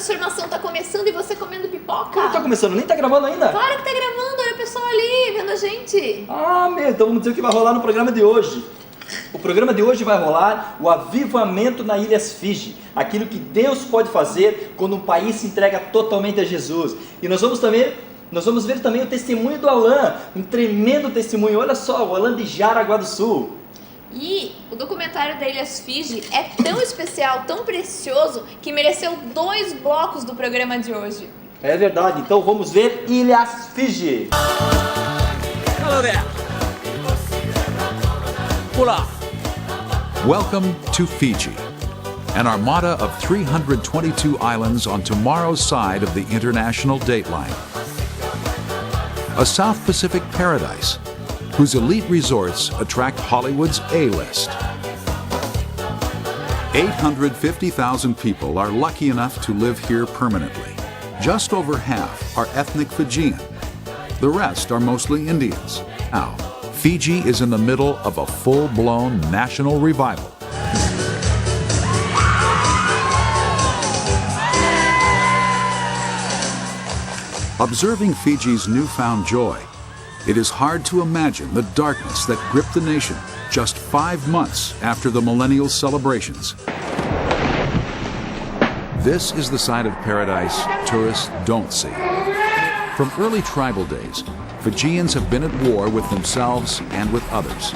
Transformação tá começando e você comendo pipoca? Não tá começando, nem tá gravando ainda. Claro que tá gravando, olha o pessoal ali, vendo a gente. Então vamos dizer o que vai rolar no programa de hoje. O programa de hoje vai rolar o avivamento na Ilhas Fiji, aquilo que Deus pode fazer quando um país se entrega totalmente a Jesus. E nós vamos ver também o testemunho do Alan, um tremendo testemunho. Olha só, o Alan de Jaraguá do Sul. E o documentário da Ilhas Fiji é tão especial, tão precioso, que mereceu 2 blocos do programa de hoje. É verdade, então vamos ver Ilhas Fiji. Hello there. Hola. Welcome to Fiji, an armada of 322 islands on tomorrow's side of the international dateline. A South Pacific paradise whose elite resorts attract Hollywood's A-list. 850,000 people are lucky enough to live here permanently. Just over half are ethnic Fijian. The rest are mostly Indians. Now, Fiji is in the middle of a full-blown national revival. Observing Fiji's newfound joy, it is hard to imagine the darkness that gripped the nation just 5 months after the millennial celebrations. This is the side of paradise tourists don't see. From early tribal days, Fijians have been at war with themselves and with others.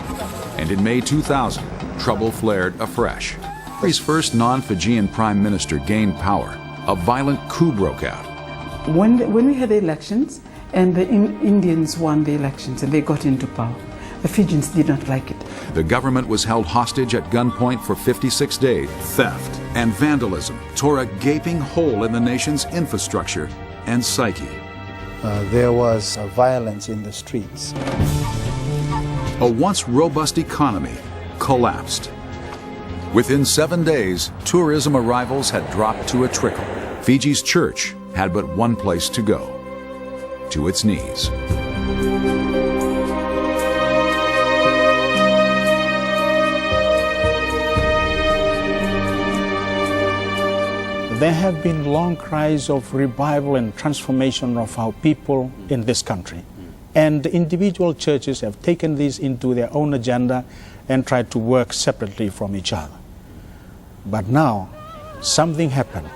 And in May 2000, trouble flared afresh. His first non-Fijian prime minister gained power. A violent coup broke out. When we had elections, and the Indians won the elections and they got into power, the Fijians did not like it. The government was held hostage at gunpoint for 56 days. Theft and vandalism tore a gaping hole in the nation's infrastructure and psyche. There was violence in the streets. A once robust economy collapsed. Within 7 days, tourism arrivals had dropped to a trickle. Fiji's church had but one place to go: to its knees. There have been long cries of revival and transformation of our people in this country. And individual churches have taken this into their own agenda and tried to work separately from each other. But now, something happened.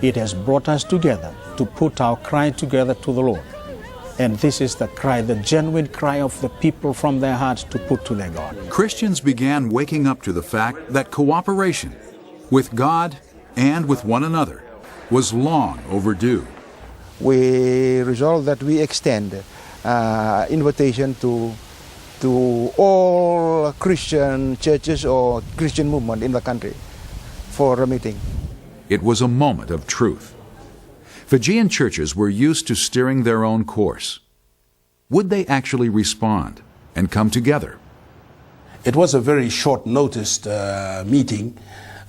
It has brought us together to put our cry together to the Lord. And this is the cry, the genuine cry of the people from their hearts to put to their God. Christians began waking up to the fact that cooperation with God and with one another was long overdue. We resolved that we extend invitation to all Christian churches or Christian movement in the country for a meeting. It was a moment of truth. Fijian churches were used to steering their own course. Would they actually respond and come together? It was a very short-noticed meeting.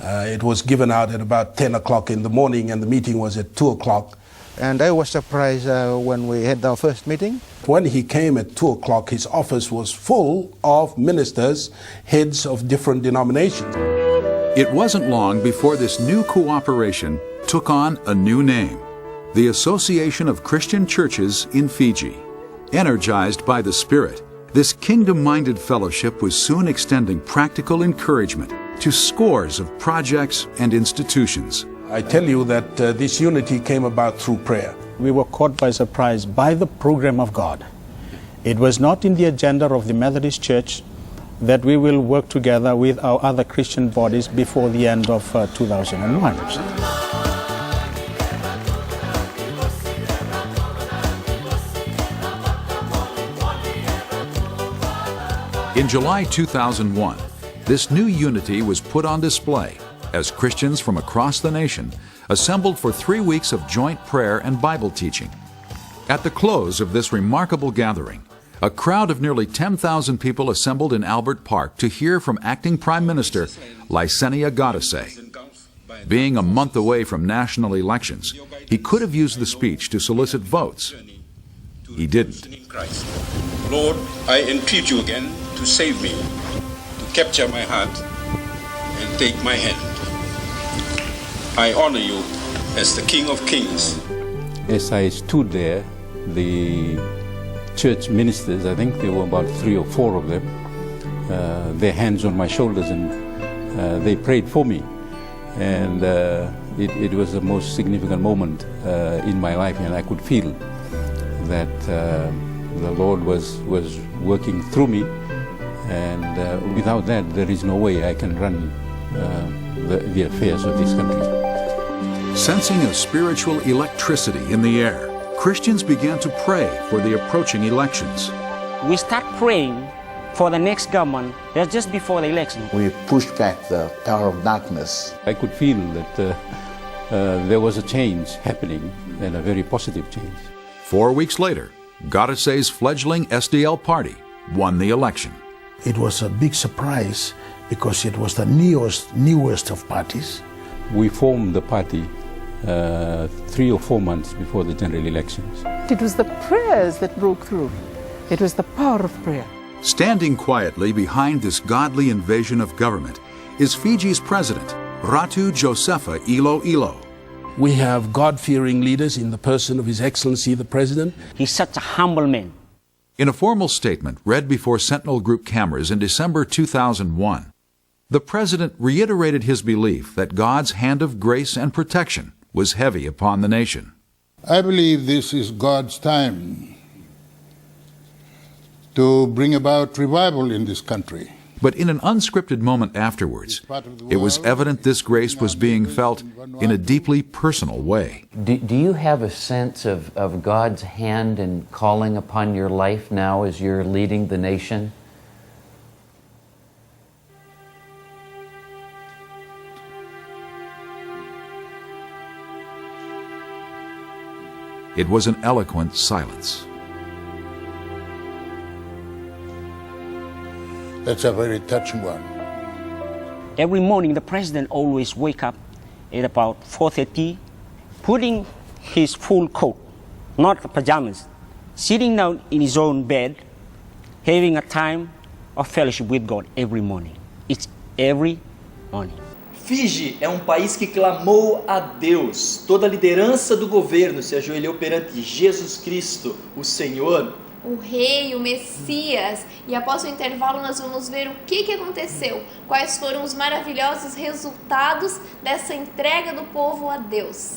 It was given out at about 10 o'clock in the morning, and the meeting was at 2 o'clock. And I was surprised when we had our first meeting. When he came at 2 o'clock, his office was full of ministers, heads of different denominations. It wasn't long before this new cooperation took on a new name: the Association of Christian Churches in Fiji. Energized by the Spirit, this kingdom-minded fellowship was soon extending practical encouragement to scores of projects and institutions. I tell you that this unity came about through prayer. We were caught by surprise by the program of God. It was not in the agenda of the Methodist Church that we will work together with our other Christian bodies before the end of 2001. In July 2001, this new unity was put on display as Christians from across the nation assembled for 3 weeks of joint prayer and Bible teaching. At the close of this remarkable gathering, a crowd of nearly 10,000 people assembled in Albert Park to hear from Acting Prime Minister Laisenia Gadase. Being a month away from national elections, he could have used the speech to solicit votes. He didn't. Lord, I entreat you again to save me, to capture my heart and take my hand. I honor you as the King of Kings. As I stood there, the church ministers, I think there were about 3 or 4 of them, their hands on my shoulders, and they prayed for me. And it was the most significant moment in my life, and I could feel that the Lord was working through me, and without that there is no way I can run the affairs of this country. Sensing a spiritual electricity in the air, Christians began to pray for the approaching elections. We start praying for the next government just before the election. We pushed back the power of darkness. I could feel that there was a change happening, and a very positive change. 4 weeks later, Garase's fledgling SDL party won the election. It was a big surprise because it was the newest of parties. We formed the party 3 or 4 months before the general elections. It was the prayers that broke through. It was the power of prayer. Standing quietly behind this godly invasion of government is Fiji's president, Ratu Josefa Iloilo. We have God-fearing leaders in the person of His Excellency the President. He's such a humble man. In a formal statement read before Sentinel Group cameras in December 2001, the president reiterated his belief that God's hand of grace and protection was heavy upon the nation. I believe this is God's time to bring about revival in this country. But in an unscripted moment afterwards, it was evident this grace was being felt in a deeply personal way. Do you have a sense of God's hand and calling upon your life now as you're leading the nation? It was an eloquent silence. That's a very touching one. Every morning the president always wake up at about 4:30, putting his full coat, not the pajamas, sitting down in his own bed, having a time of fellowship with God every morning. It's every morning. Fiji é um país que clamou a Deus. Toda a liderança do governo se ajoelhou perante Jesus Cristo, o Senhor, o rei, o Messias. E após o intervalo nós vamos ver o que aconteceu, quais foram os maravilhosos resultados dessa entrega do povo a Deus.